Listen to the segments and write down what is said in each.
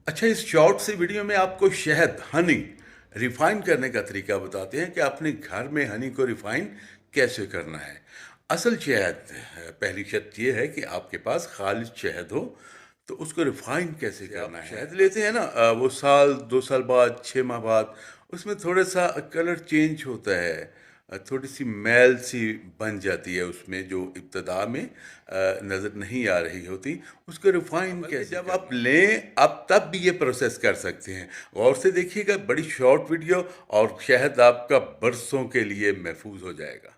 अच्छा, इस शॉर्ट सी वीडियो में आपको शहद हनी रिफाइन करने का तरीका बताते हैं कि अपने घर में हनी को रिफाइन कैसे करना है। असल शहद, पहली शर्त ये है कि आपके पास खालिश शहद हो। तो उसको रिफाइन कैसे करना है? शहद लेते हैं ना, वो साल 2 साल बाद, 6 माह बाद उसमें थोड़ा सा कलर चेंज होता है। थोड़ी सी मैल सी बन जाती है उसमें, जो इब्तदा में नज़र नहीं आ रही होती। उसको रिफाइन कैसे जब आप लें, आप तब भी ये प्रोसेस कर सकते हैं। गौर से देखिएगा, बड़ी शॉर्ट वीडियो, और शहद आपका बरसों के लिए महफूज हो जाएगा।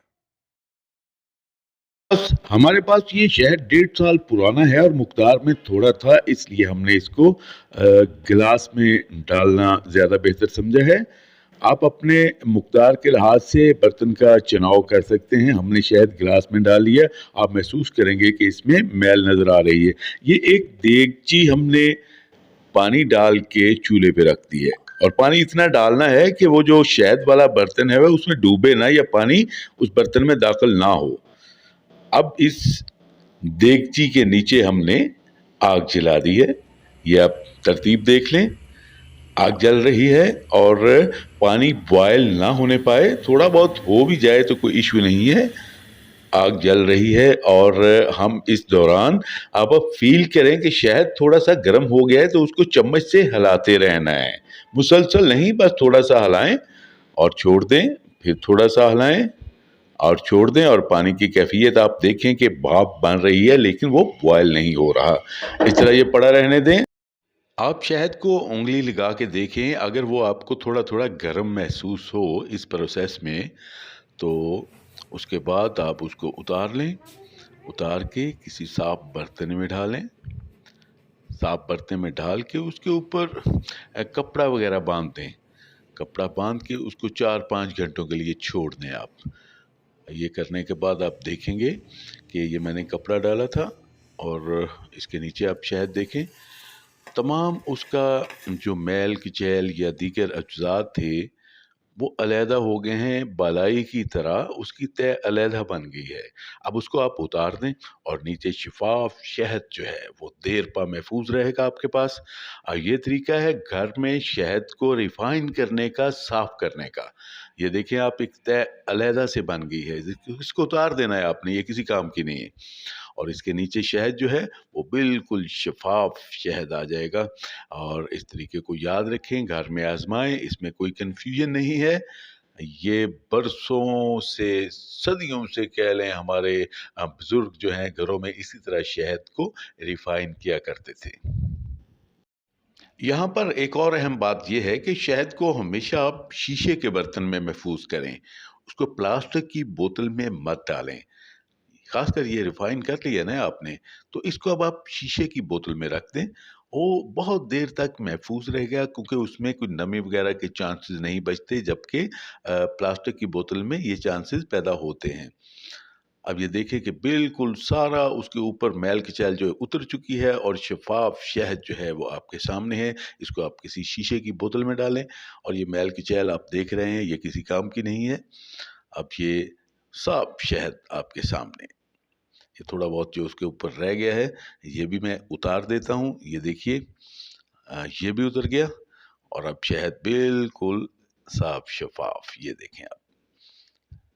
बस हमारे पास ये शहद 1.5 साल पुराना है और मुकदार में थोड़ा था, इसलिए हमने इसको गिलास में डालना ज्यादा बेहतर समझा है। आप अपने मुकदार के लिहाज से बर्तन का चुनाव कर सकते हैं। हमने शहद गिलास में डाल लिया। आप महसूस करेंगे कि इसमें मैल नजर आ रही है। ये एक देगची हमने पानी डाल के चूल्हे पे रख दी है, और पानी इतना डालना है कि वो जो शहद वाला बर्तन है वह उसमें डूबे ना, या पानी उस बर्तन में दाखिल ना हो। अब इस देगची के नीचे हमने आग जला दी है। ये आप तरतीब देख लें। आग जल रही है और पानी बॉयल ना होने पाए, थोड़ा बहुत हो भी जाए तो कोई इश्यू नहीं है। आग जल रही है और हम इस दौरान, अब आप फील करें कि शहद थोड़ा सा गर्म हो गया है, तो उसको चम्मच से हिलाते रहना है। मुसलसल नहीं, बस थोड़ा सा हिलाएं और छोड़ दें, फिर थोड़ा सा हिलाएं और छोड़ दें। और पानी की कैफियत आप देखें कि भाप बन रही है लेकिन वो बॉयल नहीं हो रहा। इस तरह ये पड़ा रहने दें। आप शहद को उंगली लगा के देखें, अगर वो आपको थोड़ा थोड़ा गर्म महसूस हो इस प्रोसेस में, तो उसके बाद आप उसको उतार लें। उतार के किसी साफ बर्तन में डालें। साफ बर्तन में डाल के उसके ऊपर कपड़ा वगैरह बांध दें। कपड़ा बांध के उसको 4-5 घंटों के लिए छोड़ दें आप। ये करने के बाद आप देखेंगे कि ये मैंने कपड़ा डाला था, और इसके नीचे आप शहद देखें, तमाम उसका जो मैल किचैल या दीगर अज्जात थे वो अलहदा हो गए हैं। बालाई की तरह उसकी तय अलहदा बन गई है। अब उसको आप उतार दें, और नीचे शिफाफ शहद जो है वो देर पा महफूज रहेगा आपके पास। ये तरीका है घर में शहद को रिफाइन करने का, साफ करने का। ये देखें आप, एक तय अलहदा से बन गई है। इसको उतार देना है आपने, ये किसी काम की नहीं है। और इसके नीचे शहद जो है वो बिल्कुल शफाफ शहद आ जाएगा। और इस तरीके को याद रखें, घर में आजमाएं, इसमें कोई कंफ्यूजन नहीं है। ये बरसों से, सदियों से कह लें, हमारे बुजुर्ग जो हैं घरों में इसी तरह शहद को रिफाइन किया करते थे। यहाँ पर एक और अहम बात यह है कि शहद को हमेशा आप शीशे के बर्तन में महफूज करें। उसको प्लास्टिक की बोतल में मत डालें। खासकर ये रिफाइन कर लिया ना आपने, तो इसको अब आप शीशे की बोतल में रख दें। वो बहुत देर तक महफूज रहेगा, क्योंकि उसमें कोई नमी वगैरह के चांसेस नहीं बचते, जबकि प्लास्टिक की बोतल में ये चांसेस पैदा होते हैं। अब ये देखें कि बिल्कुल सारा उसके ऊपर मैल किचैल जो है उतर चुकी है, और शफाफ शहद जो है वो आपके सामने है। इसको आप किसी शीशे की बोतल में डालें, और ये मैल किचैल आप देख रहे हैं, ये किसी काम की नहीं है। अब ये साफ शहद आपके सामने। ये थोड़ा बहुत जो उसके ऊपर रह गया है, ये भी मैं उतार देता हूँ। ये देखिए, ये भी उतर गया, और अब शहद बिल्कुल साफ शफाफ, ये देखें आप।